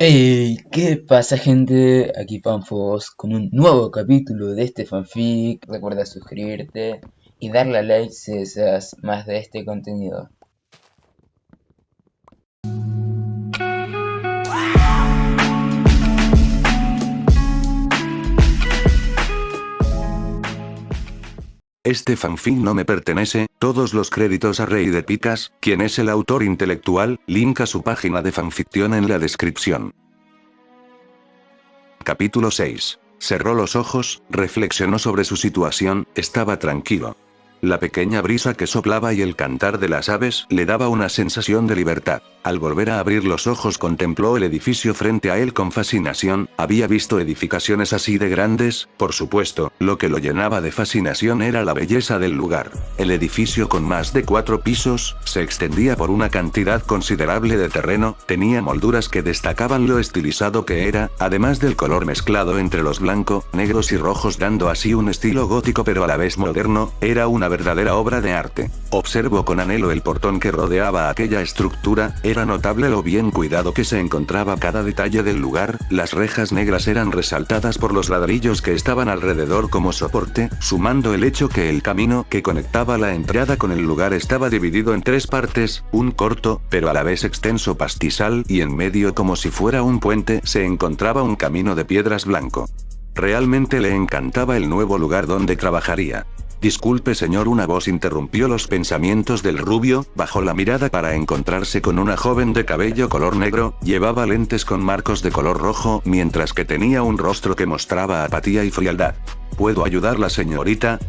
Hey, ¿qué pasa, gente? Aquí Panfos con un nuevo capítulo de este fanfic. Recuerda suscribirte y darle a like si deseas más de este contenido. Este fanfic no me pertenece, todos los créditos a Rey de Picas, quien es el autor intelectual, link a su página de fanfiction en la descripción. Capítulo 6. Cerró los ojos, reflexionó sobre su situación, estaba tranquilo. La pequeña brisa que soplaba y el cantar de las aves le daba una sensación de libertad. Al volver a abrir los ojos contempló el edificio frente a él con fascinación, había visto edificaciones así de grandes, por supuesto, lo que lo llenaba de fascinación era la belleza del lugar. El edificio con más de 4 pisos, se extendía por una cantidad considerable de terreno, tenía molduras que destacaban lo estilizado que era, además del color mezclado entre los blanco, negros y rojos dando así un estilo gótico pero a la vez moderno, era una verdadera obra de arte. Observó con anhelo el portón que rodeaba aquella estructura, era notable lo bien cuidado que se encontraba cada detalle del lugar, las rejas negras eran resaltadas por los ladrillos que estaban alrededor como soporte, sumando el hecho que el camino que conectaba la entrada con el lugar estaba dividido en 3 partes, un corto, pero a la vez extenso pastizal y en medio como si fuera un puente se encontraba un camino de piedras blanco. Realmente le encantaba el nuevo lugar donde trabajaría. Disculpe señor, una voz interrumpió los pensamientos del rubio, bajó la mirada para encontrarse con una joven de cabello color negro, llevaba lentes con marcos de color rojo, mientras que tenía un rostro que mostraba apatía y frialdad. ¿Puedo ayudarla, señorita?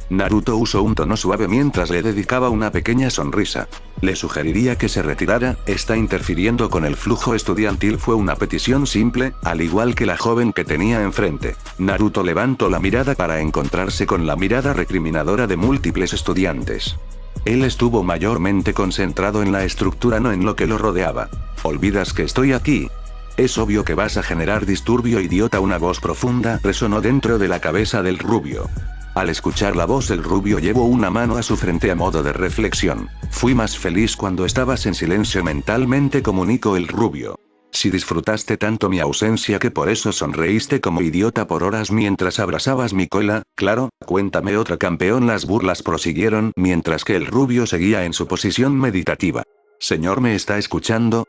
Naruto usó un tono suave mientras le dedicaba una pequeña sonrisa. Le sugeriría que se retirara, está interfiriendo con el flujo estudiantil, fue una petición simple, al igual que la joven que tenía enfrente. Naruto levantó la mirada para encontrarse con la mirada recriminadora de múltiples estudiantes. Él estuvo mayormente concentrado en la estructura, no en lo que lo rodeaba. ¿Olvidas que estoy aquí? Es obvio que vas a generar disturbio, idiota. Una voz profunda resonó dentro de la cabeza del rubio. Al escuchar la voz el rubio llevó una mano a su frente a modo de reflexión. Fui más feliz cuando estabas en silencio, mentalmente comunicó el rubio. Si disfrutaste tanto mi ausencia que por eso sonreíste como idiota por horas mientras abrazabas mi cola, claro, cuéntame otra, campeón. Las burlas prosiguieron mientras que el rubio seguía en su posición meditativa. Señor, ¿me está escuchando?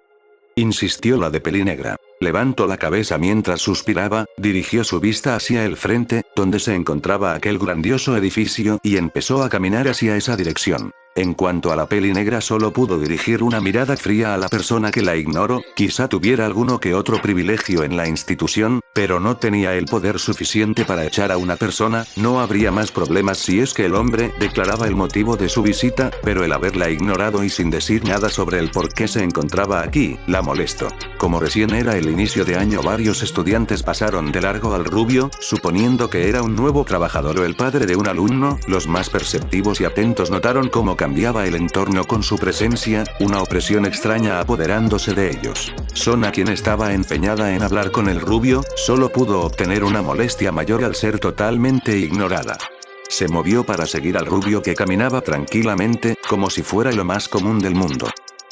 Insistió la de pelinegra. Levantó la cabeza mientras suspiraba, dirigió su vista hacia el frente, donde se encontraba aquel grandioso edificio, y empezó a caminar hacia esa dirección. En cuanto a la pelinegra, solo pudo dirigir una mirada fría a la persona que la ignoró, quizá tuviera alguno que otro privilegio en la institución, pero no tenía el poder suficiente para echar a una persona, no habría más problemas si es que el hombre declaraba el motivo de su visita, pero el haberla ignorado y sin decir nada sobre el por qué se encontraba aquí, la molestó. Como recién era el inicio de año, varios estudiantes pasaron de largo al rubio, suponiendo que era un nuevo trabajador o el padre de un alumno, los más perceptivos y atentos notaron cómo cambiaba el entorno con su presencia, una opresión extraña apoderándose de ellos. Sona, quien estaba empeñada en hablar con el rubio, solo pudo obtener una molestia mayor al ser totalmente ignorada. Se movió para seguir al rubio que caminaba tranquilamente, como si fuera lo más común del mundo.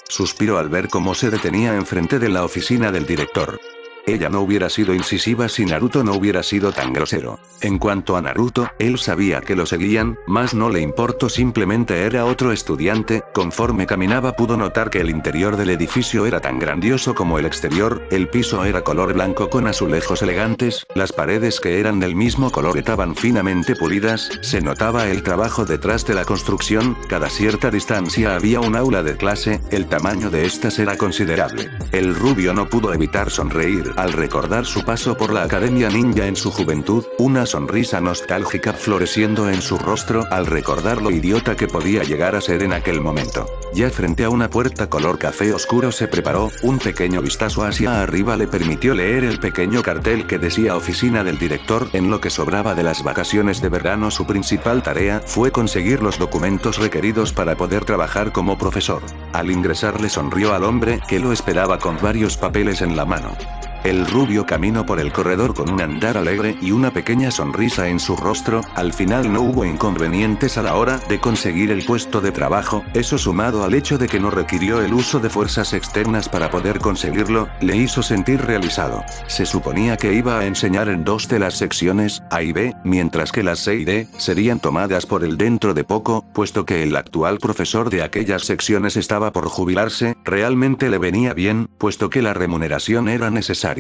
Suspiró al ver cómo se detenía enfrente de la oficina del director. Ella no hubiera sido incisiva si Naruto no hubiera sido tan grosero. En cuanto a Naruto, él sabía que lo seguían, mas no le importó, simplemente era otro estudiante. Conforme caminaba pudo notar que el interior del edificio era tan grandioso como el exterior, el piso era color blanco con azulejos elegantes, las paredes que eran del mismo color estaban finamente pulidas, se notaba el trabajo detrás de la construcción, cada cierta distancia había un aula de clase, el tamaño de estas era considerable. El rubio no pudo evitar sonreír al recordar su paso por la Academia Ninja en su juventud, una sonrisa nostálgica floreciendo en su rostro al recordar lo idiota que podía llegar a ser en aquel momento. Ya frente a una puerta color café oscuro se preparó, un pequeño vistazo hacia arriba le permitió leer el pequeño cartel que decía oficina del director. En lo que sobraba de las vacaciones de verano, su principal tarea fue conseguir los documentos requeridos para poder trabajar como profesor. Al ingresar le sonrió al hombre que lo esperaba con varios papeles en la mano. El rubio caminó por el corredor con un andar alegre y una pequeña sonrisa en su rostro. Al final no hubo inconvenientes a la hora de conseguir el puesto de trabajo, eso sumado al hecho de que no requirió el uso de fuerzas externas para poder conseguirlo, le hizo sentir realizado. Se suponía que iba a enseñar en 2 de las secciones, A y B, mientras que las C y D serían tomadas por él dentro de poco, puesto que el actual profesor de aquellas secciones estaba por jubilarse. Realmente le venía bien, puesto que la remuneración era necesaria.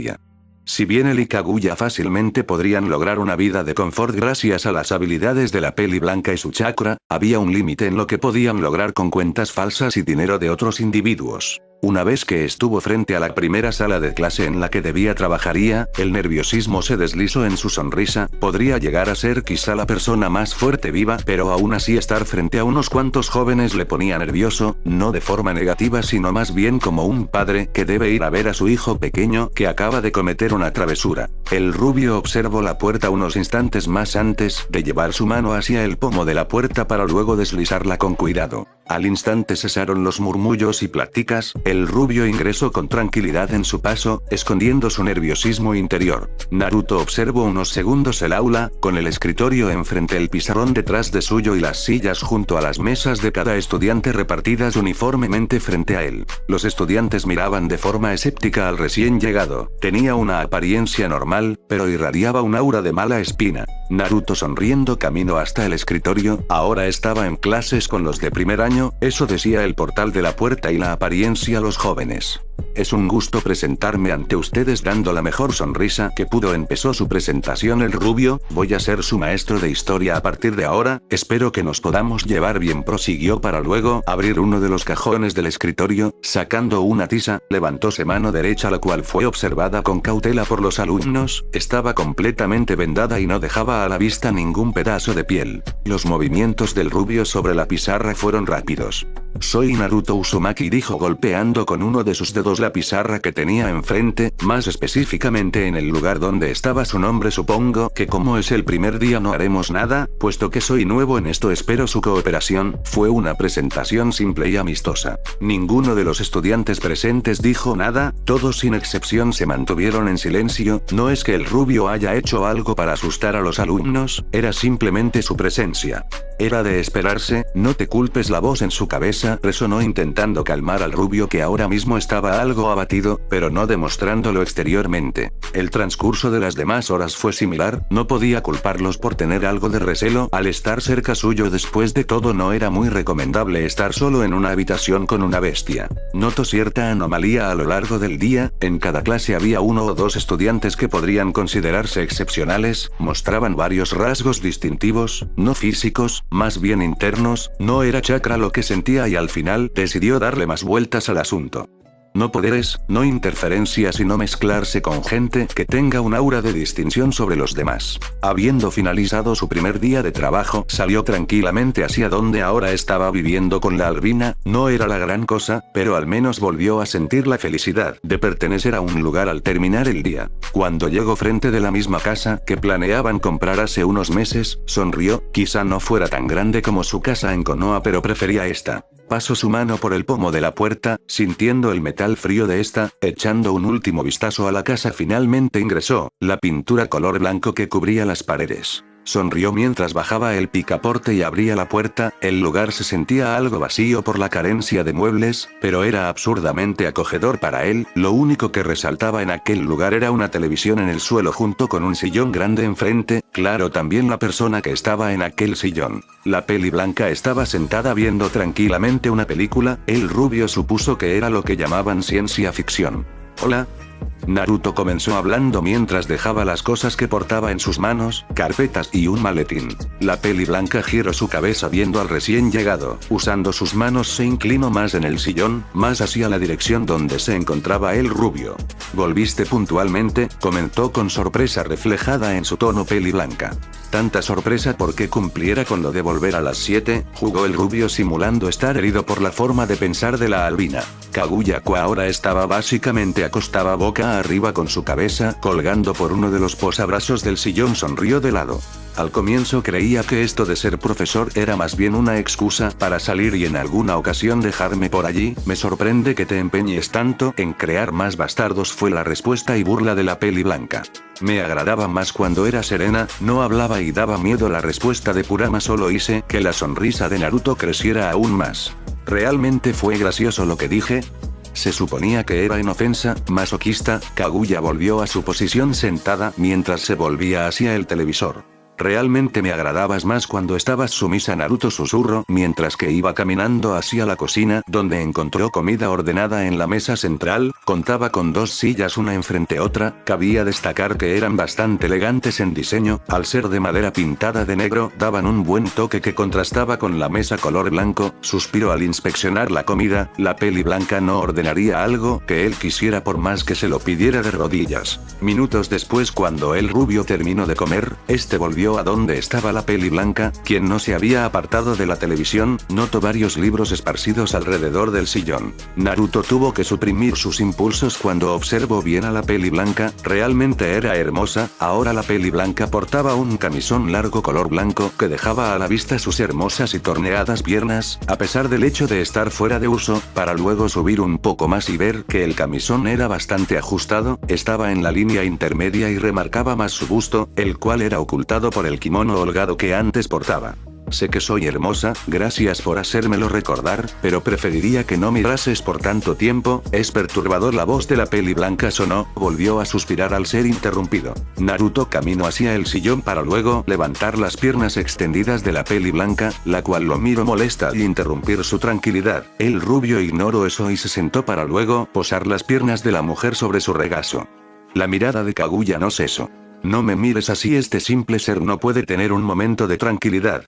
Si bien él y Kaguya fácilmente podrían lograr una vida de confort gracias a las habilidades de la peli blanca y su chakra, había un límite en lo que podían lograr con cuentas falsas y dinero de otros individuos. Una vez que estuvo frente a la primera sala de clase en la que debía trabajaría, el nerviosismo se deslizó en su sonrisa. Podría llegar a ser quizá la persona más fuerte viva, pero aún así estar frente a unos cuantos jóvenes le ponía nervioso, no de forma negativa sino más bien como un padre que debe ir a ver a su hijo pequeño que acaba de cometer una travesura. El rubio observó la puerta unos instantes más antes de llevar su mano hacia el pomo de la puerta para luego deslizarla con cuidado. Al instante cesaron los murmullos y pláticas. El rubio ingresó con tranquilidad en su paso, escondiendo su nerviosismo interior. Naruto observó unos segundos el aula, con el escritorio enfrente, el pizarrón detrás de suyo y las sillas junto a las mesas de cada estudiante repartidas uniformemente frente a él. Los estudiantes miraban de forma escéptica al recién llegado. Tenía una apariencia normal, pero irradiaba un aura de mala espina. Naruto sonriendo caminó hasta el escritorio. Ahora estaba en clases con los de primer año, eso decía el portal de la puerta y la apariencia a los jóvenes. Es un gusto presentarme ante ustedes dando la mejor sonrisa que pudo. Empezó su presentación el rubio. Voy a ser su maestro de historia a partir de ahora, espero que nos podamos llevar bien, prosiguió para luego abrir uno de los cajones del escritorio, sacando una tiza, levantóse mano derecha la cual fue observada con cautela por los alumnos, estaba completamente vendada y no dejaba a la vista ningún pedazo de piel. Los movimientos del rubio sobre la pizarra fueron rápidos. Soy Naruto Uzumaki, dijo golpeando con uno de sus dedos la pizarra que tenía enfrente, más específicamente en el lugar donde estaba su nombre. Supongo que como es el primer día no haremos nada, puesto que soy nuevo en esto, espero su cooperación. Fue una presentación simple y amistosa. Ninguno de los estudiantes presentes dijo nada, todos sin excepción se mantuvieron en silencio. No es que el rubio haya hecho algo para asustar a los alumnos, era simplemente su presencia. Era de esperarse, no te culpes. La voz en su cabeza resonó intentando calmar al rubio que ahora mismo estaba algo abatido, pero no demostrándolo exteriormente. El transcurso de las demás horas fue similar, no podía culparlos por tener algo de recelo al estar cerca suyo. Después de todo no era muy recomendable estar solo en una habitación con una bestia. Notó cierta anomalía a lo largo del día, en cada clase había uno o dos estudiantes que podrían considerarse excepcionales, mostraban varios rasgos distintivos, no físicos, más bien internos. No era chakra lo que sentía y al final decidió darle más vueltas al asunto. No poderes, no interferencias y no mezclarse con gente que tenga un aura de distinción sobre los demás. Habiendo finalizado su primer día de trabajo, salió tranquilamente hacia donde ahora estaba viviendo con la albina. No era la gran cosa, pero al menos volvió a sentir la felicidad de pertenecer a un lugar al terminar el día. Cuando llegó frente de la misma casa que planeaban comprar hace unos meses, sonrió. Quizá no fuera tan grande como su casa en Konoha, pero prefería esta. Pasó su mano por el pomo de la puerta, sintiendo el metal frío de esta, echando un último vistazo a la casa. Finalmente ingresó, la pintura color blanco que cubría las paredes. Sonrió mientras bajaba el picaporte y abría la puerta. El lugar se sentía algo vacío por la carencia de muebles, pero era absurdamente acogedor para él. Lo único que resaltaba en aquel lugar era una televisión en el suelo junto con un sillón grande enfrente, claro, también la persona que estaba en aquel sillón. La peli blanca estaba sentada viendo tranquilamente una película. El rubio supuso que era lo que llamaban ciencia ficción. Hola. Naruto comenzó hablando mientras dejaba las cosas que portaba en sus manos, carpetas y un maletín. La peli blanca giró su cabeza viendo al recién llegado. Usando sus manos se inclinó más en el sillón, más hacia la dirección donde se encontraba el rubio. «Volviste puntualmente», comentó con sorpresa reflejada en su tono peli blanca. Tanta sorpresa porque cumpliera con lo de volver a las 7, jugó el rubio simulando estar herido por la forma de pensar de la albina. Kaguya-ko ahora estaba básicamente acostada boca arriba con su cabeza colgando por uno de los posabrazos del sillón. Sonrió de lado. Al comienzo creía que esto de ser profesor era más bien una excusa para salir y en alguna ocasión dejarme por allí. Me sorprende que te empeñes tanto en crear más bastardos fue la respuesta y burla de la peli blanca. Me agradaba más cuando era serena, no hablaba y daba miedo. La respuesta de Kurama solo hice que la sonrisa de Naruto creciera aún más. ¿Realmente fue gracioso lo que dije? Se suponía que era inofensa, masoquista. Kaguya volvió a su posición sentada mientras se volvía hacia el televisor. Realmente me agradabas más cuando estabas sumisa, Naruto susurró mientras que iba caminando hacia la cocina, donde encontró comida ordenada en la mesa central. Contaba con 2 sillas una enfrente otra. Cabía destacar que eran bastante elegantes en diseño, al ser de madera pintada de negro, daban un buen toque que contrastaba con la mesa color blanco. Suspiró al inspeccionar la comida. La peli blanca no ordenaría algo que él quisiera por más que se lo pidiera de rodillas. Minutos después, cuando el rubio terminó de comer, este volvió a donde estaba la peli blanca, quien no se había apartado de la televisión. Notó varios libros esparcidos alrededor del sillón. Naruto tuvo que suprimir sus impulsos cuando observó bien a la peli blanca. Realmente era hermosa. Ahora la peli blanca portaba un camisón largo color blanco que dejaba a la vista sus hermosas y torneadas piernas, a pesar del hecho de estar fuera de uso, para luego subir un poco más y ver que el camisón era bastante ajustado, estaba en la línea intermedia y remarcaba más su busto, el cual era ocultado por el kimono holgado que antes portaba. Sé que soy hermosa, gracias por hacérmelo recordar, pero preferiría que no mirases por tanto tiempo. Es perturbador. La voz de la peli blanca sonó. Volvió a suspirar al ser interrumpido. Naruto caminó hacia el sillón para luego levantar las piernas extendidas de la peli blanca, la cual lo miró molesta al interrumpir su tranquilidad. El rubio ignoró eso y se sentó para luego posar las piernas de la mujer sobre su regazo. La mirada de Kaguya no cesó. No me mires así, este simple ser no puede tener un momento de tranquilidad.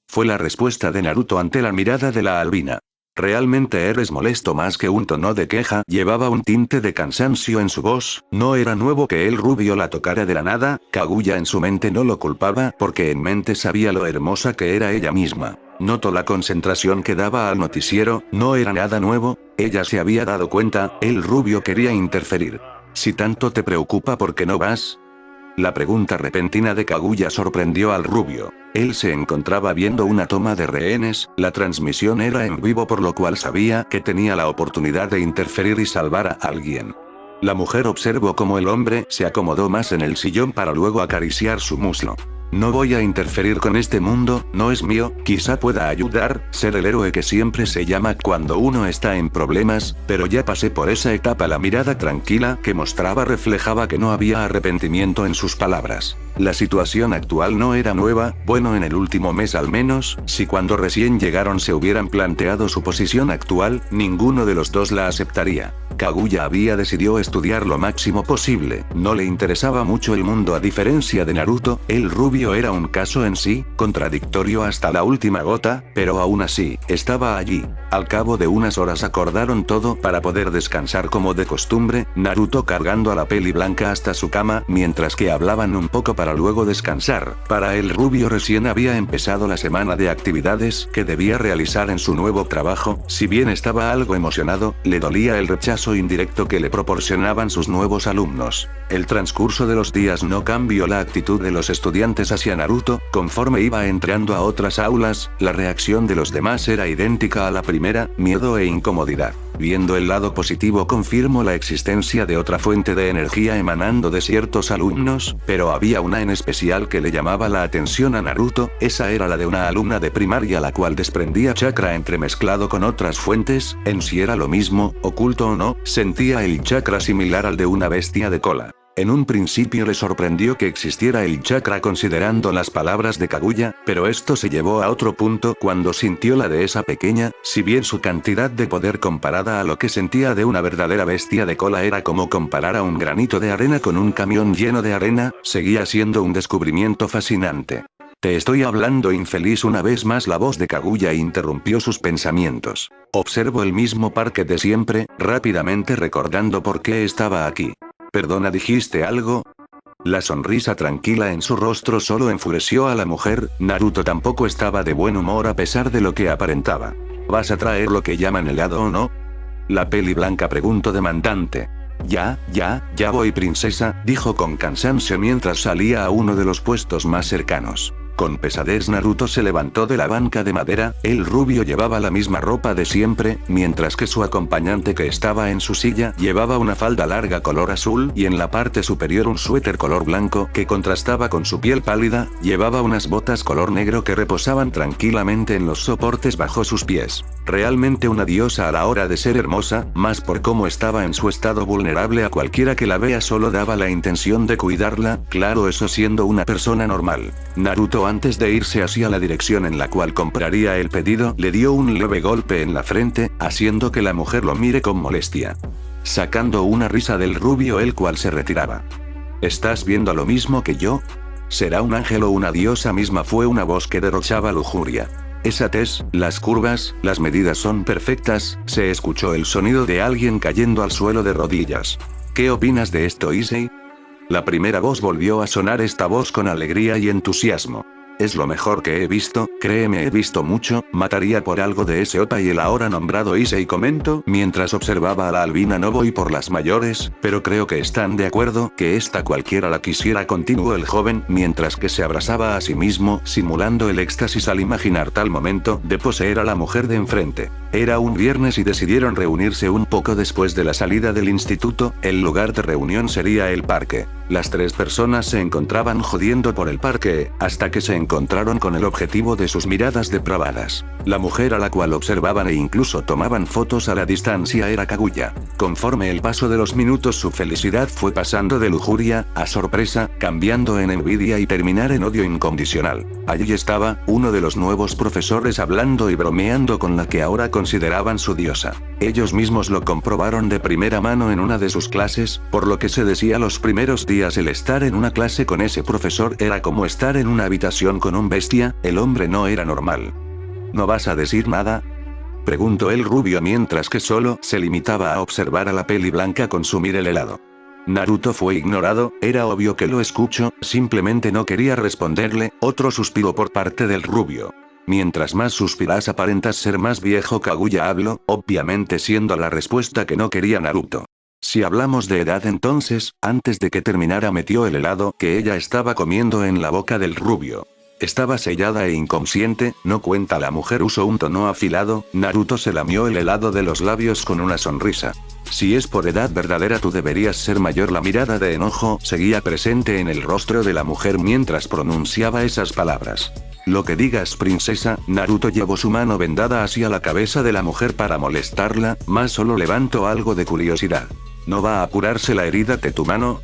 Fue la respuesta de Naruto ante la mirada de la albina. Realmente eres molesto. Más que un tono de queja, llevaba un tinte de cansancio en su voz. No era nuevo que el rubio la tocara de la nada. Kaguya en su mente no lo culpaba porque en mente sabía lo hermosa que era ella misma. Notó la concentración que daba al noticiero. No era nada nuevo. Ella se había dado cuenta. El rubio quería interferir. Si tanto te preocupa, ¿por qué no vas? La pregunta repentina de Kaguya sorprendió al rubio. Él se encontraba viendo una toma de rehenes. La transmisión era en vivo, por lo cual sabía que tenía la oportunidad de interferir y salvar a alguien. La mujer observó cómo el hombre se acomodó más en el sillón para luego acariciar su muslo. No voy a interferir con este mundo, no es mío. Quizá pueda ayudar, ser el héroe que siempre se llama cuando uno está en problemas, pero ya pasé por esa etapa. La mirada tranquila que mostraba reflejaba que no había arrepentimiento en sus palabras. La situación actual no era nueva, bueno, en el último mes al menos. Si cuando recién llegaron se hubieran planteado su posición actual, ninguno de los dos la aceptaría. Kaguya había decidido estudiar lo máximo posible, no le interesaba mucho el mundo a diferencia de Naruto. El rubio era un caso en sí, contradictorio hasta la última gota, pero aún así, estaba allí. Al cabo de unas horas acordaron todo para poder descansar como de costumbre, Naruto cargando a la peli blanca hasta su cama, mientras que hablaban un poco para luego descansar. Para el rubio recién había empezado la semana de actividades que debía realizar en su nuevo trabajo. Si bien estaba algo emocionado, le dolía el rechazo indirecto que le proporcionaban sus nuevos alumnos. El transcurso de los días no cambió la actitud de los estudiantes hacia Naruto. Conforme iba entrando a otras aulas, la reacción de los demás era idéntica a la primera, miedo e incomodidad. Viendo el lado positivo, confirmó la existencia de otra fuente de energía emanando de ciertos alumnos, pero había una en especial que le llamaba la atención a Naruto. Esa era la de una alumna de primaria, la cual desprendía chakra entremezclado con otras fuentes. En sí era lo mismo, oculto o no, sentía el chakra similar al de una bestia de cola. En un principio le sorprendió que existiera el chakra considerando las palabras de Kaguya, pero esto se llevó a otro punto cuando sintió la de esa pequeña. Si bien su cantidad de poder comparada a lo que sentía de una verdadera bestia de cola era como comparar a un granito de arena con un camión lleno de arena, seguía siendo un descubrimiento fascinante. Te estoy hablando, infeliz. Una vez más la voz de Kaguya interrumpió sus pensamientos. Observo el mismo parque de siempre, rápidamente recordando por qué estaba aquí. Perdona, ¿dijiste algo? La sonrisa tranquila en su rostro solo enfureció a la mujer. Naruto tampoco estaba de buen humor a pesar de lo que aparentaba. ¿Vas a traer lo que llaman helado o no? La peli blanca preguntó demandante. Ya voy, princesa, dijo con cansancio mientras salía a uno de los puestos más cercanos. Con pesadez Naruto se levantó de la banca de madera. El rubio llevaba la misma ropa de siempre, mientras que su acompañante que estaba en su silla llevaba una falda larga color azul y en la parte superior un suéter color blanco que contrastaba con su piel pálida. Llevaba unas botas color negro que reposaban tranquilamente en los soportes bajo sus pies. Realmente una diosa a la hora de ser hermosa, más por cómo estaba en su estado vulnerable. A cualquiera que la vea solo daba la intención de cuidarla, claro, eso siendo una persona normal. Naruto, antes de irse hacia la dirección en la cual compraría el pedido, le dio un leve golpe en la frente, haciendo que la mujer lo mire con molestia. Sacando una risa del rubio, el cual se retiraba. ¿Estás viendo lo mismo que yo? ¿Será un ángel o una diosa misma? Fue una voz que derrochaba lujuria. Esa tez, las curvas, las medidas son perfectas. Se escuchó el sonido de alguien cayendo al suelo de rodillas. ¿Qué opinas de esto, Issei? La primera voz volvió a sonar, esta voz con alegría y entusiasmo. Es lo mejor que he visto, créeme, he visto mucho. Mataría por algo de ese opa y el ahora nombrado Issei comentó mientras observaba a la albina. No voy por las mayores, pero creo que están de acuerdo que esta cualquiera la quisiera, continuó el joven mientras que se abrazaba a sí mismo, simulando el éxtasis al imaginar tal momento de poseer a la mujer de enfrente. Era un viernes y decidieron reunirse un poco después de la salida del instituto. El lugar de reunión sería el parque. Las tres personas se encontraban jodiendo por el parque, hasta que se encontraron con el objetivo de sus miradas depravadas. La mujer a la cual observaban e incluso tomaban fotos a la distancia era Kaguya. Conforme el paso de los minutos, su felicidad fue pasando de lujuria a sorpresa, cambiando en envidia y terminar en odio incondicional. Allí estaba, uno de los nuevos profesores hablando y bromeando con la que ahora consideraban su diosa. Ellos mismos lo comprobaron de primera mano en una de sus clases, por lo que se decía los primeros días el estar en una clase con ese profesor era como estar en una habitación con un bestia. El hombre no era normal. ¿No vas a decir nada?, preguntó el rubio mientras que solo se limitaba a observar a la peli blanca consumir el helado. Naruto fue ignorado. Era obvio que lo escuchó, simplemente no quería responderle. Otro suspiro por parte del rubio. Mientras más suspiras aparentas ser más viejo. Kaguya habló, obviamente siendo la respuesta que no quería Naruto. Si hablamos de edad, entonces, antes de que terminara metió el helado que ella estaba comiendo en la boca del rubio. Estaba sellada e inconsciente, no cuenta. La mujer usó un tono afilado. Naruto se lamió el helado de los labios con una sonrisa. Si es por edad verdadera, tú deberías ser mayor. La mirada de enojo seguía presente en el rostro de la mujer mientras pronunciaba esas palabras. Lo que digas, princesa. Naruto llevó su mano vendada hacia la cabeza de la mujer para molestarla, mas solo levantó algo de curiosidad. ¿No va a curarse la herida de tu mano?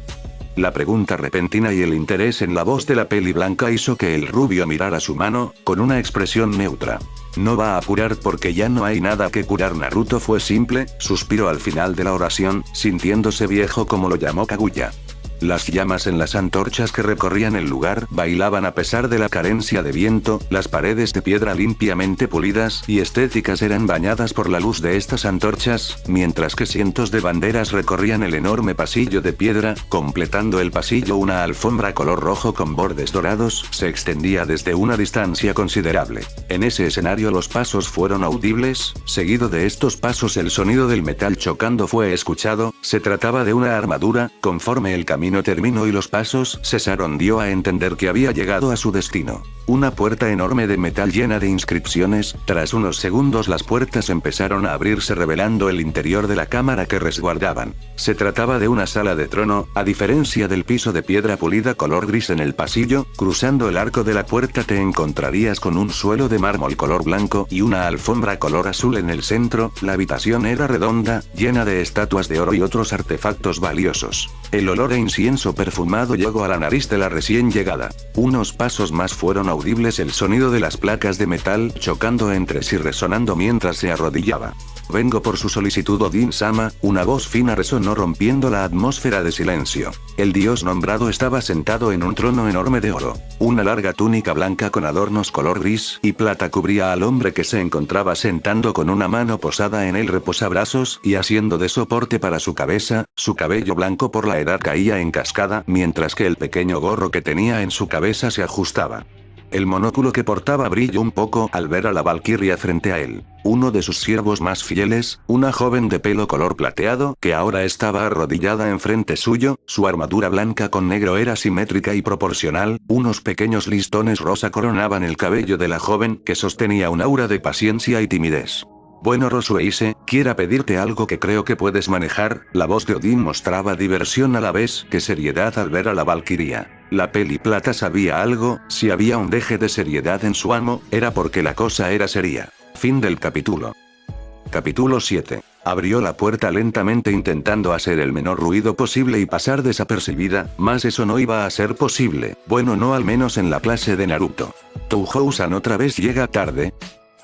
La pregunta repentina y el interés en la voz de la peli blanca hizo que el rubio mirara su mano, con una expresión neutra. No va a curar porque ya no hay nada que curar. Naruto fue simple, suspiró al final de la oración, sintiéndose viejo como lo llamó Kaguya. Las llamas en las antorchas que recorrían el lugar bailaban a pesar de la carencia de viento. Las paredes de piedra limpiamente pulidas y estéticas eran bañadas por la luz de estas antorchas, mientras que cientos de banderas recorrían el enorme pasillo de piedra, completando el pasillo una alfombra color rojo con bordes dorados se extendía desde una distancia considerable. En ese escenario los pasos fueron audibles, seguido de estos pasos el sonido del metal chocando fue escuchado. Se trataba de una armadura. Conforme el camino terminó y los pasos cesaron, dio a entender que había llegado a su destino. Una puerta enorme de metal llena de inscripciones. Tras unos segundos las puertas empezaron a abrirse revelando el interior de la cámara que resguardaban. Se trataba de una sala de trono. A diferencia del piso de piedra pulida color gris en el pasillo, cruzando el arco de la puerta te encontrarías con un suelo de mármol color blanco y una alfombra color azul en el centro. La habitación era redonda, llena de estatuas de oro y otros artefactos valiosos. El olor a incienso perfumado llegó a la nariz de la recién llegada. Unos pasos más fueron audibles, el sonido de las placas de metal chocando entre sí resonando mientras se arrodillaba. Vengo por su solicitud, Odin-sama. Una voz fina resonó rompiendo la atmósfera de silencio. El dios nombrado estaba sentado en un trono enorme de oro. Una larga túnica blanca con adornos color gris y plata cubría al hombre que se encontraba sentando con una mano posada en el reposabrazos y haciendo de soporte para su cabeza. Su cabello blanco por la edad caía en cascada, mientras que el pequeño gorro que tenía en su cabeza se ajustaba. El monóculo que portaba brilló un poco al ver a la valquiria frente a él. Uno de sus siervos más fieles, una joven de pelo color plateado, que ahora estaba arrodillada enfrente suyo, su armadura blanca con negro era simétrica y proporcional, unos pequeños listones rosa coronaban el cabello de la joven, que sostenía un aura de paciencia y timidez. Bueno Rosueise, quiero pedirte algo que creo que puedes manejar. La voz de Odín mostraba diversión a la vez que seriedad al ver a la valquiria. La peli plata sabía algo, si había un deje de seriedad en su amo, era porque la cosa era seria. Fin del capítulo. Capítulo 7. Abrió la puerta lentamente intentando hacer el menor ruido posible y pasar desapercibida, mas eso no iba a ser posible, bueno no al menos en la clase de Naruto. Touhou-san otra vez llega tarde.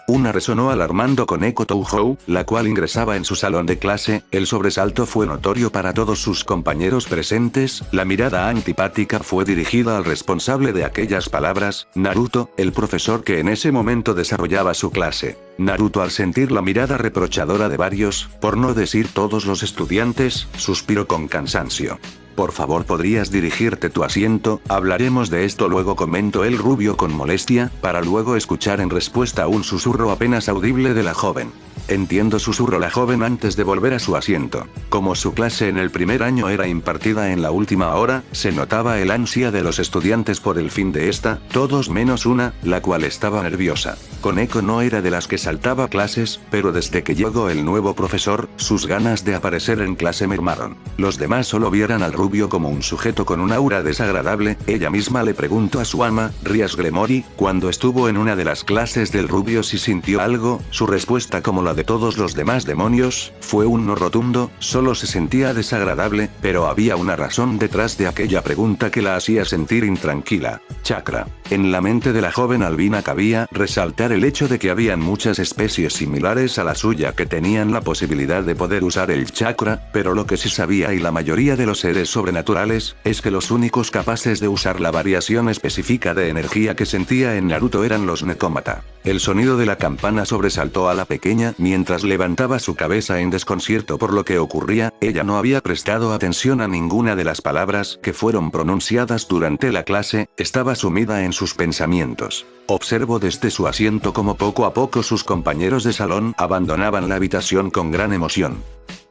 Una resonó alarmando con eco Touhou, la cual ingresaba en su salón de clase. El sobresalto fue notorio para todos sus compañeros presentes, la mirada antipática fue dirigida al responsable de aquellas palabras, Naruto, el profesor que en ese momento desarrollaba su clase. Naruto al sentir la mirada reprochadora de varios, por no decir todos los estudiantes, suspiró con cansancio. Por favor podrías dirigirte tu asiento, hablaremos de esto luego comentó el rubio con molestia, para luego escuchar en respuesta un susurro apenas audible de la joven. Entiendo susurró la joven antes de volver a su asiento. Como su clase en el primer año era impartida en la última hora, se notaba el ansia de los estudiantes por el fin de esta, todos menos una, la cual estaba nerviosa. Koneko no era de las que saltaba clases, pero desde que llegó el nuevo profesor, sus ganas de aparecer en clase mermaron. Los demás solo vieran al rubio como un sujeto con un aura desagradable. Ella misma le preguntó a su ama, Rias Gremory, cuando estuvo en una de las clases del rubio si sintió algo. Su respuesta, como la de todos los demás demonios, fue un no rotundo, solo se sentía desagradable, pero había una razón detrás de aquella pregunta que la hacía sentir intranquila. Chakra. En la mente de la joven albina cabía resaltar el hecho de que habían muchas especies similares a la suya que tenían la posibilidad de poder usar el chakra, pero lo que sí sabía y la mayoría de los seres sobrenaturales, es que los únicos capaces de usar la variación específica de energía que sentía en Naruto eran los Nekomata. El sonido de la campana sobresaltó a la pequeña mientras levantaba su cabeza en desconcierto por lo que ocurría. Ella no había prestado atención a ninguna de las palabras que fueron pronunciadas durante la clase, estaba sumida en sus pensamientos. Observó desde su asiento como poco a poco sus compañeros de salón abandonaban la habitación con gran emoción.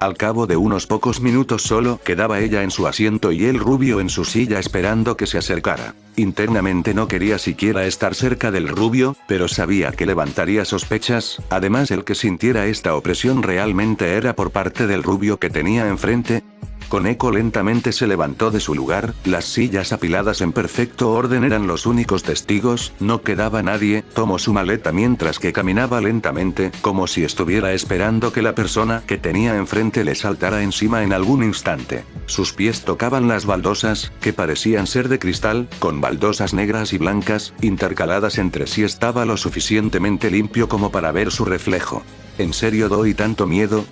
Al cabo de unos pocos minutos solo quedaba ella en su asiento y el rubio en su silla esperando que se acercara. Internamente no quería siquiera estar cerca del rubio, pero sabía que levantaría sospechas, además el que sintiera esta opresión realmente era por parte del rubio que tenía enfrente. Koneko lentamente se levantó de su lugar, las sillas apiladas en perfecto orden eran los únicos testigos, no quedaba nadie, tomó su maleta mientras que caminaba lentamente, como si estuviera esperando que la persona que tenía enfrente le saltara encima en algún instante. Sus pies tocaban las baldosas, que parecían ser de cristal, con baldosas negras y blancas, intercaladas entre sí estaba lo suficientemente limpio como para ver su reflejo. ¿En serio doy tanto miedo?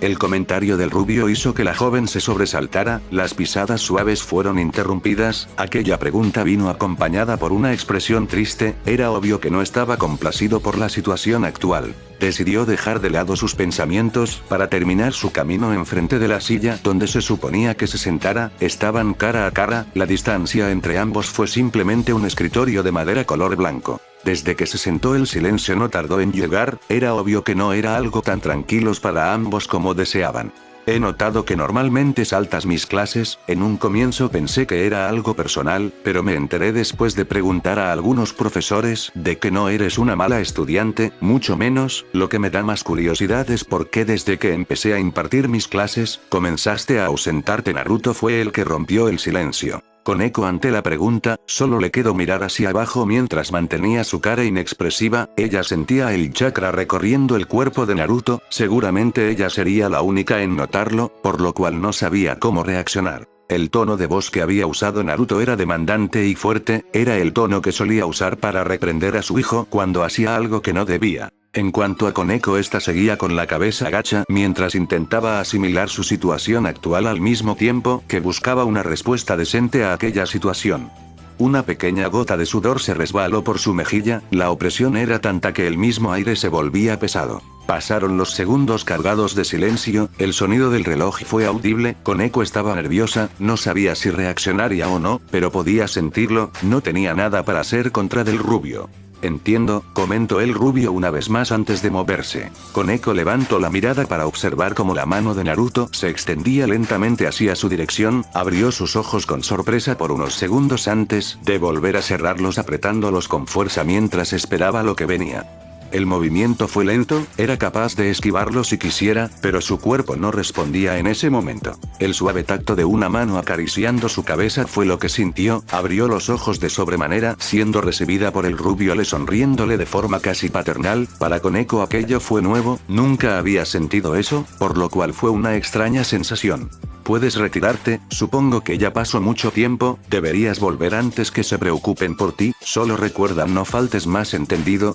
El comentario del rubio hizo que la joven se sobresaltara, las pisadas suaves fueron interrumpidas, aquella pregunta vino acompañada por una expresión triste, era obvio que no estaba complacido por la situación actual. Decidió dejar de lado sus pensamientos, para terminar su camino enfrente de la silla donde se suponía que se sentara, estaban cara a cara, la distancia entre ambos fue simplemente un escritorio de madera color blanco. Desde que se sentó el silencio no tardó en llegar, era obvio que no era algo tan tranquilos para ambos como deseaban. He notado que normalmente saltas mis clases, en un comienzo pensé que era algo personal, pero me enteré después de preguntar a algunos profesores de que no eres una mala estudiante, mucho menos, lo que me da más curiosidad es por qué desde que empecé a impartir mis clases, comenzaste a ausentarte. Naruto fue el que rompió el silencio. Koneko ante la pregunta, solo le quedó mirar hacia abajo mientras mantenía su cara inexpresiva, ella sentía el chakra recorriendo el cuerpo de Naruto, seguramente ella sería la única en notarlo, por lo cual no sabía cómo reaccionar. El tono de voz que había usado Naruto era demandante y fuerte, era el tono que solía usar para reprender a su hijo cuando hacía algo que no debía. En cuanto a Koneko, esta seguía con la cabeza gacha mientras intentaba asimilar su situación actual al mismo tiempo que buscaba una respuesta decente a aquella situación. Una pequeña gota de sudor se resbaló por su mejilla, la opresión era tanta que el mismo aire se volvía pesado. Pasaron los segundos cargados de silencio, el sonido del reloj fue audible, Koneko estaba nerviosa, no sabía si reaccionaría o no, pero podía sentirlo, no tenía nada para hacer contra del rubio. Entiendo, comentó el rubio una vez más antes de moverse. Koneko levantó la mirada para observar cómo la mano de Naruto se extendía lentamente hacia su dirección, abrió sus ojos con sorpresa por unos segundos antes de volver a cerrarlos apretándolos con fuerza mientras esperaba lo que venía. El movimiento fue lento, era capaz de esquivarlo si quisiera, pero su cuerpo no respondía en ese momento. El suave tacto de una mano acariciando su cabeza fue lo que sintió, abrió los ojos de sobremanera, siendo recibida por el rubio sonriéndole de forma casi paternal. Para Koneko aquello fue nuevo, nunca había sentido eso, por lo cual fue una extraña sensación. Puedes retirarte, supongo que ya pasó mucho tiempo, deberías volver antes que se preocupen por ti, solo recuerda no faltes más, ¿entendido?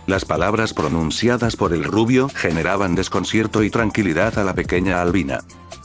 Las palabras pronunciadas por el rubio generaban desconcierto y tranquilidad a la pequeña Albina.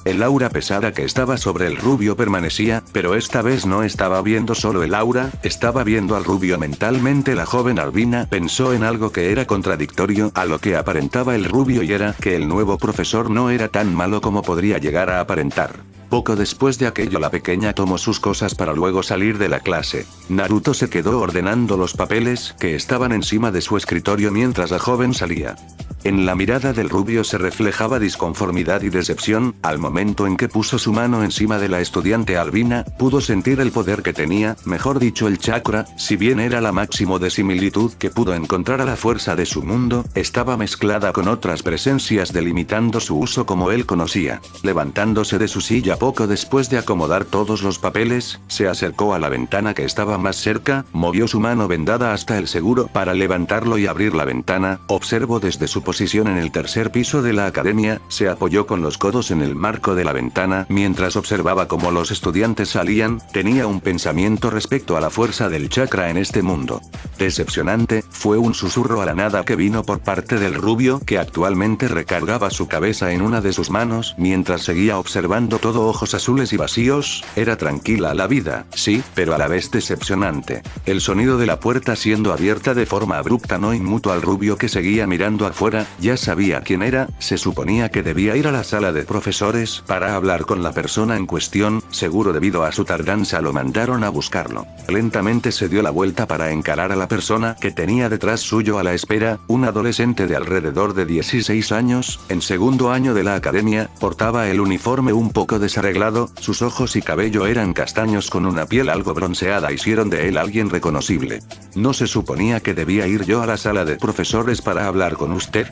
El aura pesada que estaba sobre el rubio permanecía, pero esta vez no estaba viendo solo el aura, estaba viendo al rubio mentalmente. La joven Albina pensó en algo que era contradictorio a lo que aparentaba el rubio y era que el nuevo profesor no era tan malo como podría llegar a aparentar. Poco después de aquello la pequeña tomó sus cosas para luego salir de la clase. Naruto se quedó ordenando los papeles que estaban encima de su escritorio mientras la joven salía. En la mirada del rubio se reflejaba disconformidad y decepción, al momento en que puso su mano encima de la estudiante Albina, pudo sentir el poder que tenía, mejor dicho el chakra, si bien era la máximo de similitud que pudo encontrar a la fuerza de su mundo, estaba mezclada con otras presencias delimitando su uso como él conocía. Levantándose de su silla poco después de acomodar todos los papeles, se acercó a la ventana que estaba más cerca, movió su mano vendada hasta el seguro para levantarlo y abrir la ventana, observó desde su posición en el tercer piso de la academia, se apoyó con los codos en el marco de la ventana mientras observaba cómo los estudiantes salían, tenía un pensamiento respecto a la fuerza del chakra en este mundo. Decepcionante, fue un susurro a la nada que vino por parte del rubio que actualmente recargaba su cabeza en una de sus manos mientras seguía observando todo ojos azules y vacíos, era tranquila la vida, sí, pero a la vez decepcionante. El sonido de la puerta siendo abierta de forma abrupta no inmutó al rubio que seguía mirando afuera, ya sabía quién era, se suponía que debía ir a la sala de profesores para hablar con la persona en cuestión, seguro debido a su tardanza lo mandaron a buscarlo. Lentamente se dio la vuelta para encarar a la persona que tenía detrás suyo a la espera, un adolescente de alrededor de 16 años, en segundo año de la academia, portaba el uniforme un poco desarreglado, sus ojos y cabello eran castaños con una piel algo bronceada, hicieron de él alguien reconocible. ¿No se suponía que debía ir yo a la sala de profesores para hablar con usted?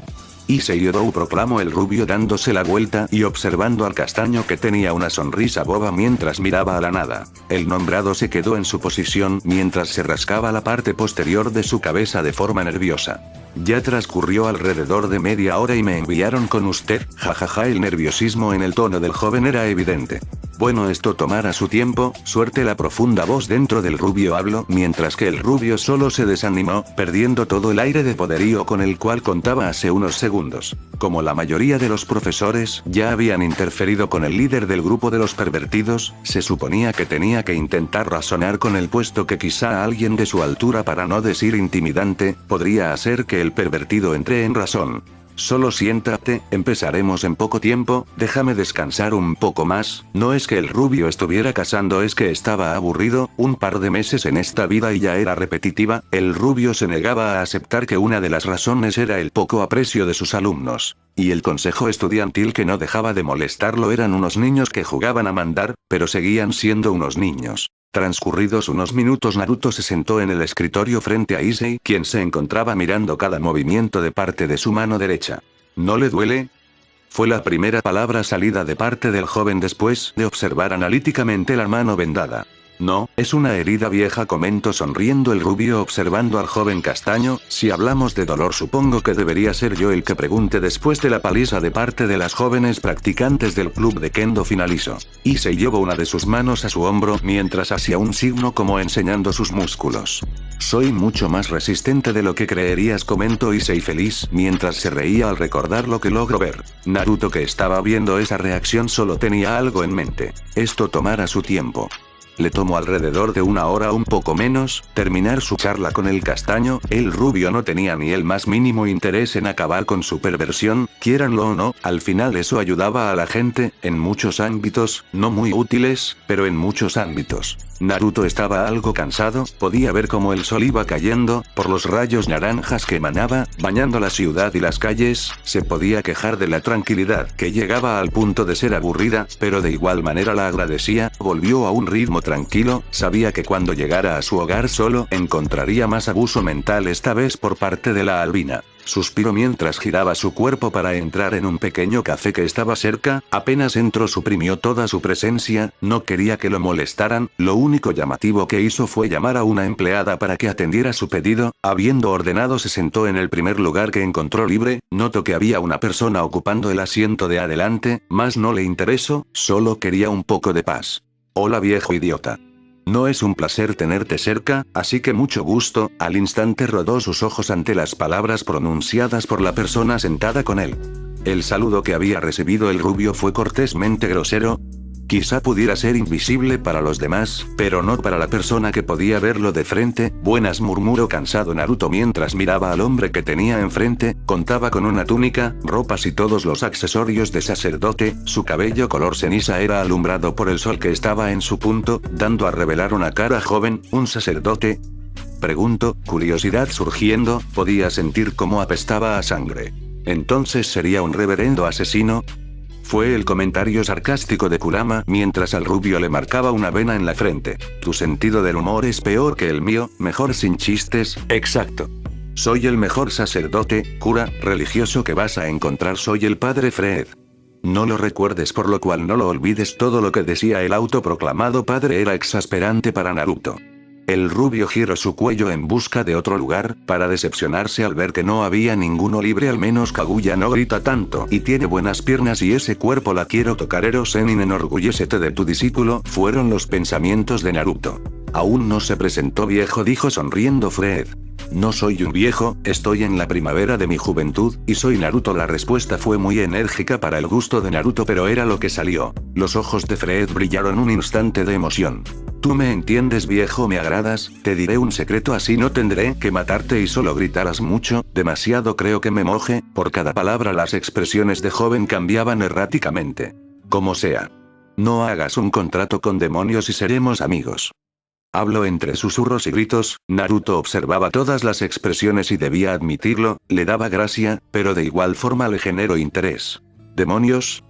Issei-Odo, proclamó el rubio dándose la vuelta y observando al castaño que tenía una sonrisa boba mientras miraba a la nada. El nombrado se quedó en su posición mientras se rascaba la parte posterior de su cabeza de forma nerviosa. Ya transcurrió alrededor de media hora y me enviaron con usted, jajaja. El nerviosismo en el tono del joven era evidente. Bueno, esto tomará su tiempo, suerte. La profunda voz dentro del rubio habló mientras que el rubio solo se desanimó, perdiendo todo el aire de poderío con el cual contaba hace unos segundos. Como la mayoría de los profesores ya habían interferido con el líder del grupo de los pervertidos, se suponía que tenía que intentar razonar con él, puesto que quizá alguien de su altura, para no decir intimidante, podría hacer que el pervertido entre en razón. Solo siéntate, empezaremos en poco tiempo, déjame descansar un poco más. No es que el rubio estuviera cazando, es que estaba aburrido, un par de meses en esta vida y ya era repetitiva. El rubio se negaba a aceptar que una de las razones era el poco aprecio de sus alumnos. Y el consejo estudiantil que no dejaba de molestarlo eran unos niños que jugaban a mandar, pero seguían siendo unos niños. Transcurridos unos minutos, Naruto se sentó en el escritorio frente a Issei, quien se encontraba mirando cada movimiento de parte de su mano derecha. ¿No le duele? Fue la primera palabra salida de parte del joven después de observar analíticamente la mano vendada. No, es una herida vieja, comentó sonriendo el rubio observando al joven castaño. Si hablamos de dolor, supongo que debería ser yo el que pregunte después de la paliza de parte de las jóvenes practicantes del club de Kendo finalizó. Issei llevó una de sus manos a su hombro mientras hacía un signo como enseñando sus músculos. Soy mucho más resistente de lo que creerías, comentó Issei feliz mientras se reía al recordar lo que logró ver. Naruto, que estaba viendo esa reacción, solo tenía algo en mente. Esto tomará su tiempo. Le tomó alrededor de 1 hora un poco menos, terminar su charla con el castaño. El rubio no tenía ni el más mínimo interés en acabar con su perversión, quiéranlo o no, al final eso ayudaba a la gente, en muchos ámbitos, no muy útiles, pero en muchos ámbitos. Naruto estaba algo cansado, podía ver cómo el sol iba cayendo, por los rayos naranjas que emanaba, bañando la ciudad y las calles, se podía quejar de la tranquilidad que llegaba al punto de ser aburrida, pero de igual manera la agradecía, volvió a un ritmo tranquilo, sabía que cuando llegara a su hogar solo encontraría más abuso mental esta vez por parte de la albina. Suspiró mientras giraba su cuerpo para entrar en un pequeño café que estaba cerca, apenas entró suprimió toda su presencia, no quería que lo molestaran, lo único llamativo que hizo fue llamar a una empleada para que atendiera su pedido, habiendo ordenado se sentó en el primer lugar que encontró libre, notó que había una persona ocupando el asiento de adelante, mas no le interesó, solo quería un poco de paz. Hola viejo idiota. No es un placer tenerte cerca, así que mucho gusto. Al instante rodó sus ojos ante las palabras pronunciadas por la persona sentada con él. El saludo que había recibido el rubio fue cortésmente grosero. Quizá pudiera ser invisible para los demás, pero no para la persona que podía verlo de frente. Buenas, murmuró cansado Naruto mientras miraba al hombre que tenía enfrente. Contaba con una túnica, ropas y todos los accesorios de sacerdote, su cabello color ceniza era alumbrado por el sol que estaba en su punto, dando a revelar una cara joven. ¿Un sacerdote? Preguntó, curiosidad surgiendo, podía sentir cómo apestaba a sangre. ¿Entonces sería un reverendo asesino? Fue el comentario sarcástico de Kurama mientras al rubio le marcaba una vena en la frente. Tu sentido del humor es peor que el mío, mejor sin chistes. Exacto. Soy el mejor sacerdote, cura, religioso que vas a encontrar. Soy el padre Fred. No lo recuerdes, por lo cual no lo olvides. Todo lo que decía el autoproclamado padre era exasperante para Naruto. El rubio giró su cuello en busca de otro lugar, para decepcionarse al ver que no había ninguno libre. Al menos Kaguya no grita tanto y tiene buenas piernas y ese cuerpo la quiero tocar. Ero Zenin, enorgullécete de tu discípulo, fueron los pensamientos de Naruto. Aún no se presentó viejo, dijo sonriendo Fred. No soy un viejo, estoy en la primavera de mi juventud, y soy Naruto. La respuesta fue muy enérgica para el gusto de Naruto, pero era lo que salió. Los ojos de Fred brillaron un instante de emoción. Tú me entiendes viejo, me agradas, te diré un secreto, así no tendré que matarte y solo gritarás mucho, demasiado creo que me moje. Por cada palabra las expresiones de joven cambiaban erráticamente. Como sea. No hagas un contrato con demonios y seremos amigos. Habló entre susurros y gritos. Naruto observaba todas las expresiones y debía admitirlo, le daba gracia, pero de igual forma le generó interés. ¿Demonios?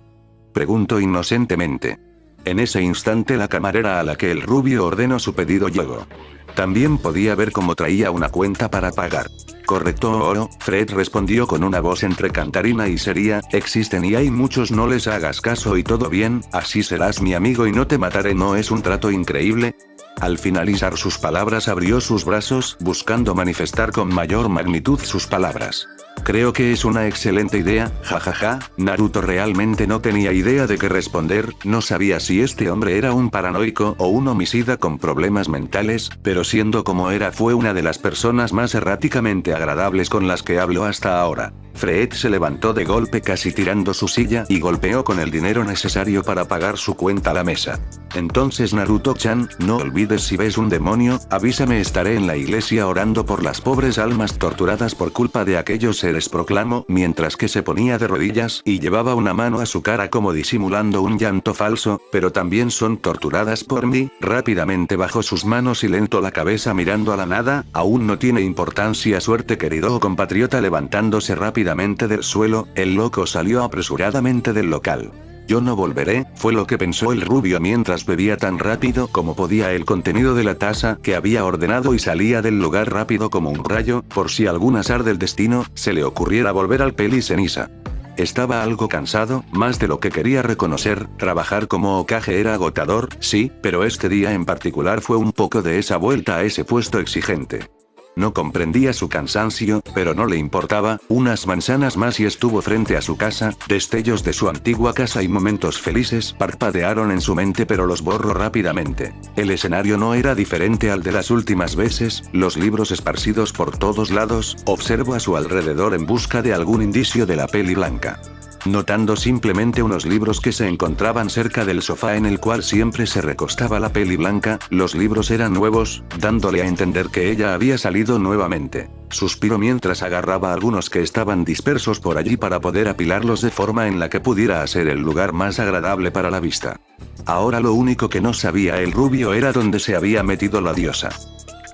Preguntó inocentemente. En ese instante la camarera a la que el rubio ordenó su pedido llegó. También podía ver cómo traía una cuenta para pagar. ¿Correcto oro? Fred respondió con una voz entre cantarina y seria. Existen y hay muchos, no les hagas caso y todo bien, así serás mi amigo y no te mataré. ¿No es un trato increíble? Al finalizar sus palabras abrió sus brazos, buscando manifestar con mayor magnitud sus palabras. Creo que es una excelente idea, jajaja. Naruto realmente no tenía idea de qué responder, no sabía si este hombre era un paranoico o un homicida con problemas mentales, pero siendo como era fue una de las personas más erráticamente agradables con las que habló hasta ahora. Fred se levantó de golpe casi tirando su silla y golpeó con el dinero necesario para pagar su cuenta a la mesa. Entonces Naruto-chan, no olvides si ves un demonio, avísame, estaré en la iglesia orando por las pobres almas torturadas por culpa de aquellos seres, proclamó, mientras que se ponía de rodillas y llevaba una mano a su cara como disimulando un llanto falso, pero también son torturadas por mí. Rápidamente bajó sus manos y lento la cabeza mirando a la nada. Aún no tiene importancia, suerte querido compatriota. Levantándose rápidamente del suelo, el loco salió apresuradamente del local. Yo no volveré, fue lo que pensó el rubio mientras bebía tan rápido como podía el contenido de la taza que había ordenado y salía del lugar rápido como un rayo, por si algún azar del destino se le ocurriera volver al peli ceniza. Estaba algo cansado, más de lo que quería reconocer. Trabajar como Hokage era agotador, sí, pero este día en particular fue un poco de esa vuelta a ese puesto exigente. No comprendía su cansancio, pero no le importaba. Unas manzanas más y estuvo frente a su casa. Destellos de su antigua casa y momentos felices parpadearon en su mente, pero los borró rápidamente. El escenario no era diferente al de las últimas veces, los libros esparcidos por todos lados. Observó a su alrededor en busca de algún indicio de la peli blanca. notando simplemente unos libros que se encontraban cerca del sofá en el cual siempre se recostaba la peli blanca. Los libros eran nuevos, dándole a entender que ella había salido nuevamente. Suspiró mientras agarraba algunos que estaban dispersos por allí para poder apilarlos de forma en la que pudiera hacer el lugar más agradable para la vista. Ahora lo único que no sabía el rubio era dónde se había metido la diosa.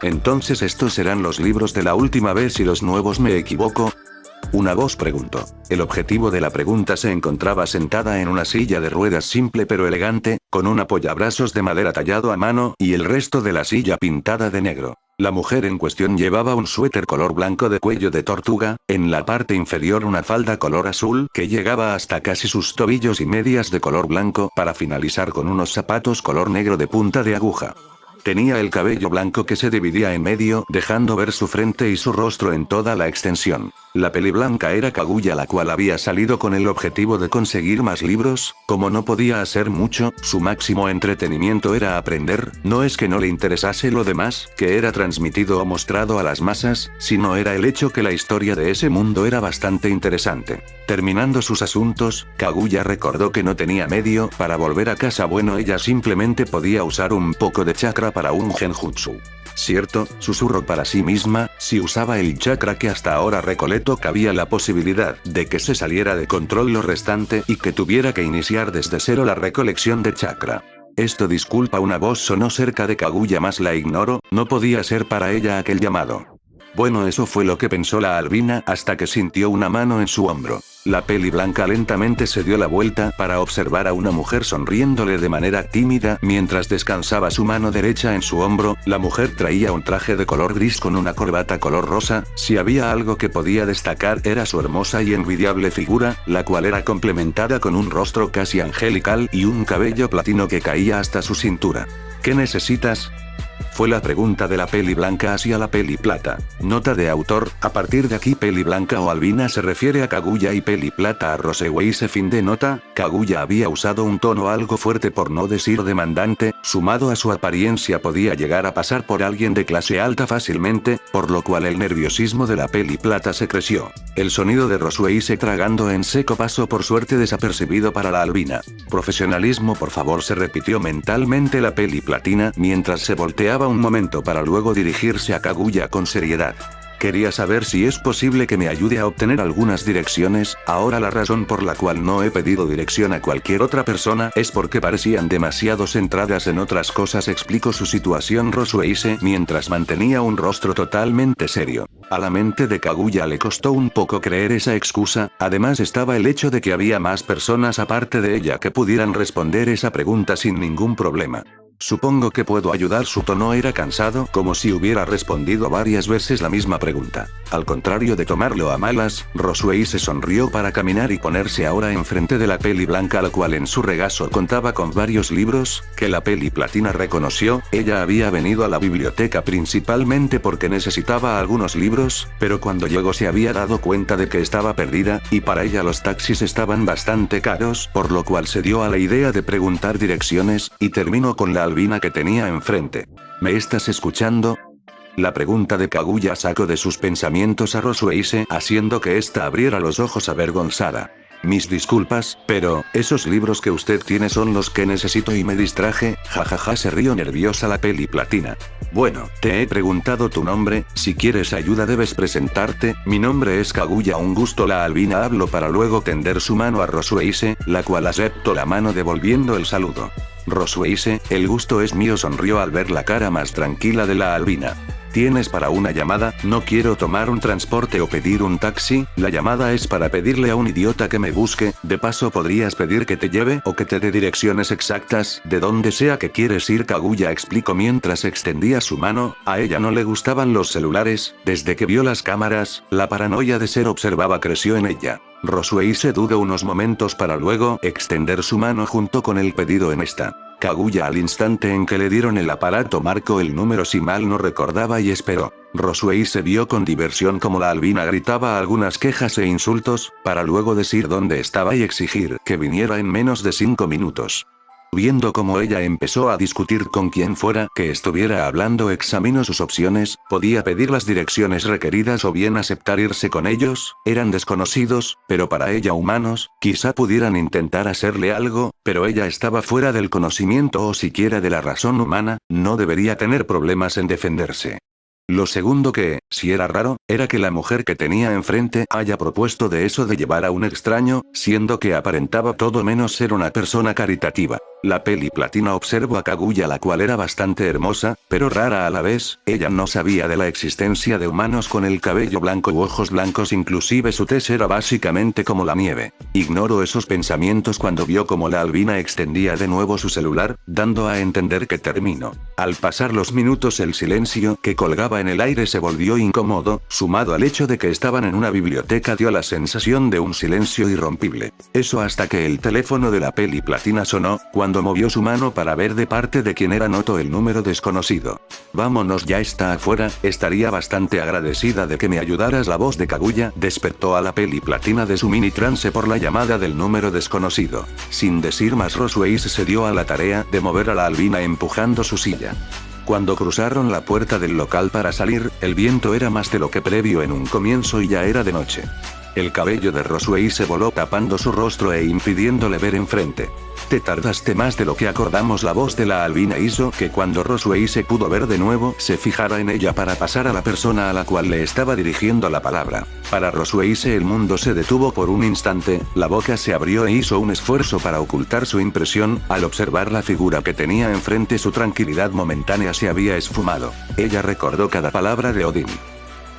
Entonces estos serán los libros de la última vez y los nuevos, ¿me equivoco? Una voz preguntó. El objetivo de la pregunta se encontraba sentada en una silla de ruedas simple pero elegante, con un apoyabrazos de madera tallado a mano y el resto de la silla pintada de negro. La mujer en cuestión llevaba un suéter color blanco de cuello de tortuga, en la parte inferior una falda color azul que llegaba hasta casi sus tobillos y medias de color blanco para finalizar con unos zapatos color negro de punta de aguja. Tenía el cabello blanco que se dividía en medio, dejando ver su frente y su rostro en toda la extensión. La peli blanca era Kaguya, la cual había salido con el objetivo de conseguir más libros. Como no podía hacer mucho, su máximo entretenimiento era aprender. No es que no le interesase lo demás, que era transmitido o mostrado a las masas, sino era el hecho que la historia de ese mundo era bastante interesante. Terminando sus asuntos, Kaguya recordó que no tenía medio para volver a casa. Bueno, ella simplemente podía usar un poco de chakra para un genjutsu. Cierto, susurró para sí misma, si usaba el chakra que hasta ahora recolectó cabía la posibilidad de que se saliera de control lo restante y que tuviera que iniciar desde cero la recolección de chakra. Esto, disculpa, una voz sonó cerca de Kaguya, más la ignoró, no podía ser para ella aquel llamado. Bueno, eso fue lo que pensó la albina hasta que sintió una mano en su hombro. La peli blanca lentamente se dio la vuelta para observar a una mujer sonriéndole de manera tímida mientras descansaba su mano derecha en su hombro. La mujer traía un traje de color gris con una corbata color rosa. Si había algo que podía destacar era su hermosa y envidiable figura, la cual era complementada con un rostro casi angelical y un cabello platino que caía hasta su cintura. ¿Qué necesitas?, fue la pregunta de la peli blanca hacia la peli plata. Nota de autor: a partir de aquí peli blanca o albina se refiere a Kaguya y peli plata a Roseweise. Fin de nota. Kaguya había usado un tono algo fuerte, por no decir demandante, sumado a su apariencia podía llegar a pasar por alguien de clase alta fácilmente, por lo cual el nerviosismo de la peli plata se creció. El sonido de Roseweise tragando en seco pasó por suerte desapercibido para la albina. Profesionalismo, por favor, se repitió mentalmente la peli platina mientras se volteaba un momento para luego dirigirse a Kaguya con seriedad. Quería saber si es posible que me ayude a obtener algunas direcciones. Ahora la razón por la cual no he pedido dirección a cualquier otra persona es porque parecían demasiado centradas en otras cosas, explicó su situación Roseweise mientras mantenía un rostro totalmente serio. A la mente de Kaguya le costó un poco creer esa excusa, además estaba el hecho de que había más personas aparte de ella que pudieran responder esa pregunta sin ningún problema. Supongo que puedo ayudar. Su tono era cansado, como si hubiera respondido varias veces la misma pregunta. Al contrario de tomarlo a malas, Roseweise sonrió para caminar y ponerse ahora enfrente de la peli blanca, la cual en su regazo contaba con varios libros, que la peli platina reconoció. Ella había venido a la biblioteca principalmente porque necesitaba algunos libros, pero cuando llegó se había dado cuenta de que estaba perdida, y para ella los taxis estaban bastante caros, por lo cual se dio a la idea de preguntar direcciones, y terminó con la albina que tenía enfrente. ¿Me estás escuchando?, la pregunta de Kaguya sacó de sus pensamientos a Roseweise, haciendo que ésta abriera los ojos avergonzada. Mis disculpas, pero, esos libros que usted tiene son los que necesito y me distraje, jajaja, se rió nerviosa la peli platina. Bueno, te he preguntado tu nombre, si quieres ayuda debes presentarte. Mi nombre es Kaguya, un gusto. La albina habló para luego tender su mano a Roseweise, la cual aceptó la mano devolviendo el saludo. Roseweise, el gusto es mío, sonrió al ver la cara más tranquila de la albina. ¿Tienes para una llamada? No quiero tomar un transporte o pedir un taxi, la llamada es para pedirle a un idiota que me busque. De paso podrías pedir que te lleve o que te dé direcciones exactas de donde sea que quieres ir. Kaguya explicó mientras extendía su mano. A ella no le gustaban los celulares, desde que vio las cámaras, la paranoia de ser observada creció en ella. Roseweise dudó unos momentos para luego extender su mano junto con el pedido en esta. Kaguya al instante en que le dieron el aparato marcó el número si mal no recordaba y esperó. Roseweise vio con diversión como la albina gritaba algunas quejas e insultos, para luego decir dónde estaba y exigir que viniera en menos de 5 minutos. Viendo cómo ella empezó a discutir con quien fuera que estuviera hablando, examinó sus opciones, podía pedir las direcciones requeridas o bien aceptar irse con ellos, eran desconocidos, pero para ella humanos, quizá pudieran intentar hacerle algo, pero ella estaba fuera del conocimiento o siquiera de la razón humana, no debería tener problemas en defenderse. Lo segundo que, si era raro, era que la mujer que tenía enfrente haya propuesto de eso de llevar a un extraño, siendo que aparentaba todo menos ser una persona caritativa. La peli platina observó a Kaguya, la cual era bastante hermosa, pero rara a la vez. Ella no sabía de la existencia de humanos con el cabello blanco u ojos blancos, inclusive su tez era básicamente como la nieve. Ignoró esos pensamientos cuando vio como la albina extendía de nuevo su celular, dando a entender que terminó. Al pasar los minutos, el silencio que colgaba en el aire se volvió incómodo, sumado al hecho de que estaban en una biblioteca dio la sensación de un silencio irrompible. Eso hasta que el teléfono de la peli platina sonó. Cuando movió su mano para ver de parte de quién era, notó el número desconocido. Vámonos, ya está afuera, estaría bastante agradecida de que me ayudaras. La voz de Kaguya despertó a la peli platina de su mini trance por la llamada del número desconocido. Sin decir más, Rosweise se dio a la tarea de mover a la albina empujando su silla. Cuando cruzaron la puerta del local para salir, el viento era más de lo que previó en un comienzo y ya era de noche. El cabello de Rosweise voló tapando su rostro e impidiéndole ver enfrente. Te tardaste más de lo que acordamos. La voz de la albina hizo que cuando Rosweise pudo ver de nuevo, se fijara en ella para pasar a la persona a la cual le estaba dirigiendo la palabra. Para Rosweise el mundo se detuvo por un instante, la boca se abrió e hizo un esfuerzo para ocultar su impresión. Al observar la figura que tenía enfrente, su tranquilidad momentánea se había esfumado. Ella recordó cada palabra de Odín.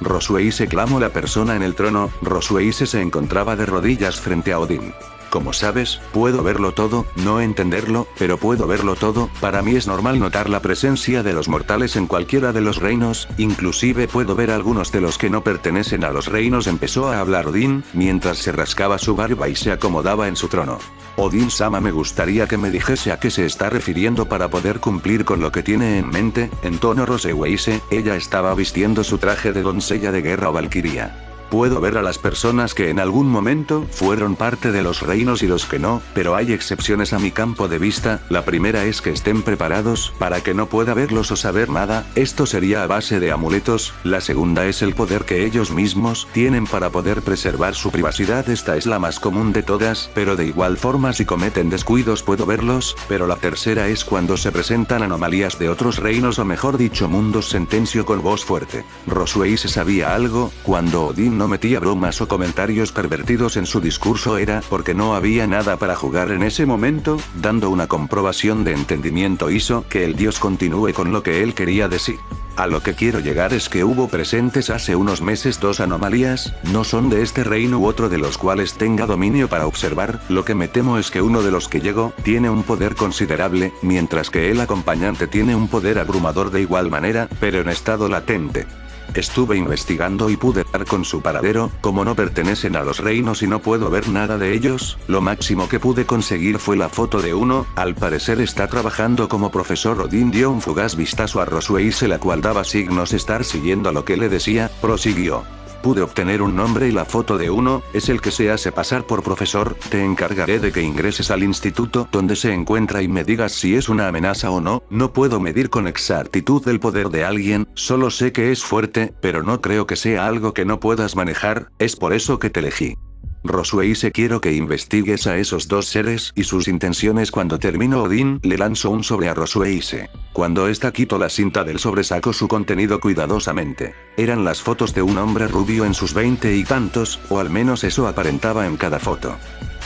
Rosweise, clamó la persona en el trono. Rosweise se encontraba de rodillas frente a Odín. Como sabes, puedo verlo todo, no entenderlo, pero puedo verlo todo. Para mí es normal notar la presencia de los mortales en cualquiera de los reinos, inclusive puedo ver algunos de los que no pertenecen a los reinos. Empezó a hablar Odín, mientras se rascaba su barba y se acomodaba en su trono. Odín-sama, me gustaría que me dijese a qué se está refiriendo para poder cumplir con lo que tiene en mente. En tono Rosweise, ella estaba vistiendo su traje de doncella de guerra o valquiria. Puedo ver a las personas que en algún momento fueron parte de los reinos y los que no, pero hay excepciones a mi campo de vista. La primera es que estén preparados para que no pueda verlos o saber nada, esto sería a base de amuletos. La segunda es el poder que ellos mismos tienen para poder preservar su privacidad. Esta es la más común de todas, pero de igual forma si cometen descuidos puedo verlos, pero la tercera es cuando se presentan anomalías de otros reinos o mejor dicho mundos, sentenció con voz fuerte. Rosweise sabía algo. Cuando Odín no metía bromas o comentarios pervertidos en su discurso era porque no había nada para jugar en ese momento. Dando una comprobación de entendimiento hizo que el dios continúe con lo que él quería decir. A lo que quiero llegar es que hubo presentes hace unos meses dos anomalías, no son de este reino u otro de los cuales tenga dominio para observar. Lo que me temo es que uno de los que llegó tiene un poder considerable, mientras que el acompañante tiene un poder abrumador de igual manera, pero en estado latente. Estuve investigando y pude dar con su paradero. Como no pertenecen a los reinos y no puedo ver nada de ellos, lo máximo que pude conseguir fue la foto de uno. Al parecer está trabajando como profesor. Odín dio un fugaz vistazo a Rosweise, la cual daba signos de estar siguiendo lo que le decía. Prosiguió. Pude obtener un nombre y la foto de uno, es el que se hace pasar por profesor. Te encargaré de que ingreses al instituto donde se encuentra y me digas si es una amenaza o no. No puedo medir con exactitud el poder de alguien, solo sé que es fuerte, pero no creo que sea algo que no puedas manejar, es por eso que te elegí. Rosweise, quiero que investigues a esos dos seres y sus intenciones. Cuando terminó, Odín le lanzó un sobre a Rosweise. Cuando esta quitó la cinta del sobre, sacó su contenido cuidadosamente. Eran las fotos de un hombre rubio en sus 20 y tantos, o al menos eso aparentaba en cada foto.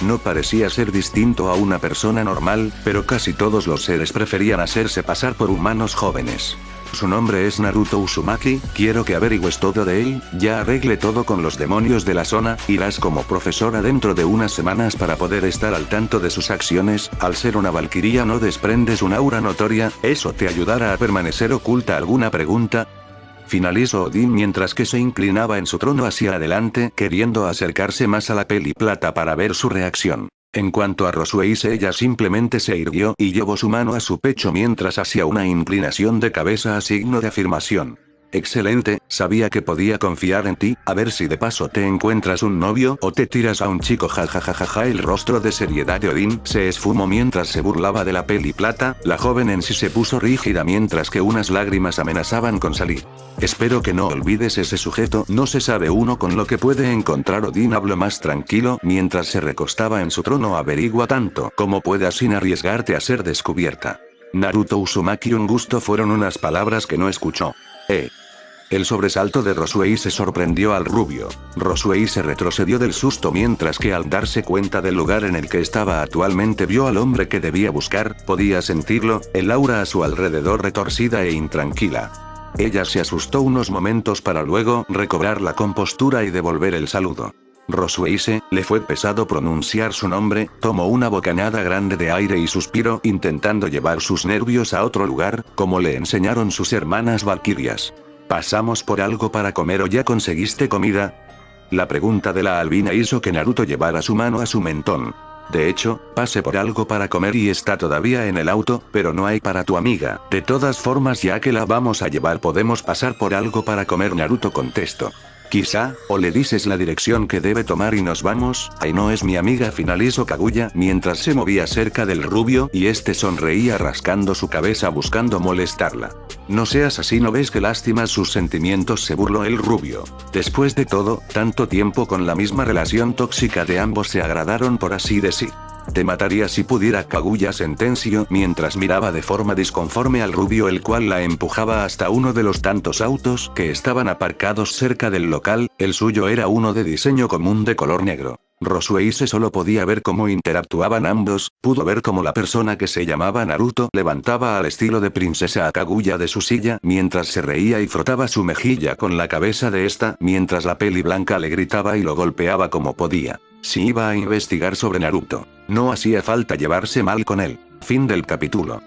No parecía ser distinto a una persona normal, pero casi todos los seres preferían hacerse pasar por humanos jóvenes. Su nombre es Naruto Uzumaki, quiero que averigües todo de él. Ya arreglé todo con los demonios de la zona, irás como profesora dentro de unas semanas para poder estar al tanto de sus acciones. Al ser una valquiria no desprendes un aura notoria, eso te ayudará a permanecer oculta. ¿Alguna pregunta? Finalizó Odín mientras que se inclinaba en su trono hacia adelante, queriendo acercarse más a la peli plata para ver su reacción. En cuanto a Rosweise, ella simplemente se irguió y llevó su mano a su pecho mientras hacía una inclinación de cabeza a signo de afirmación. Excelente, sabía que podía confiar en ti, a ver si de paso te encuentras un novio o te tiras a un chico jajajajaja. El rostro de seriedad de Odín se esfumó mientras se burlaba de la peli plata, la joven en sí se puso rígida mientras que unas lágrimas amenazaban con salir. Espero que no olvides ese sujeto, no se sabe uno con lo que puede encontrar. Odín habló más tranquilo mientras se recostaba en su trono. Averigua tanto como puedas sin arriesgarte a ser descubierta. Naruto Uzumaki, un gusto fueron unas palabras que no escuchó. El sobresalto de Rosuei se sorprendió al rubio. Rosuei se retrocedió del susto mientras que al darse cuenta del lugar en el que estaba actualmente vio al hombre que debía buscar, podía sentirlo, el aura a su alrededor retorcida e intranquila. Ella se asustó unos momentos para luego recobrar la compostura y devolver el saludo. Rosueise, le fue pesado pronunciar su nombre, tomó una bocanada grande de aire y suspiró intentando llevar sus nervios a otro lugar, como le enseñaron sus hermanas valquirias. ¿Pasamos por algo para comer o ya conseguiste comida? La pregunta de la albina hizo que Naruto llevara su mano a su mentón. De hecho, pasé por algo para comer y está todavía en el auto, pero no hay para tu amiga. De todas formas, ya que la vamos a llevar, podemos pasar por algo para comer. Naruto contestó. Quizá, o le dices la dirección que debe tomar y nos vamos. Ay, no es mi amiga, finalizó Kaguya mientras se movía cerca del rubio y este sonreía rascando su cabeza buscando molestarla. No seas así, ¿no ves que lastimas sus sentimientos?, se burló el rubio. Después de todo, tanto tiempo con la misma relación tóxica de ambos se agradaron, por así decir. Te mataría si pudiera, Kaguya sentenció mientras miraba de forma disconforme al rubio, el cual la empujaba hasta uno de los tantos autos que estaban aparcados cerca del local. El suyo era uno de diseño común de color negro. Rosueise solo podía ver cómo interactuaban ambos, pudo ver cómo la persona que se llamaba Naruto levantaba al estilo de princesa a Kaguya de su silla mientras se reía y frotaba su mejilla con la cabeza de esta, mientras la peli blanca le gritaba y lo golpeaba como podía. Si iba a investigar sobre Naruto, no hacía falta llevarse mal con él. Fin del capítulo.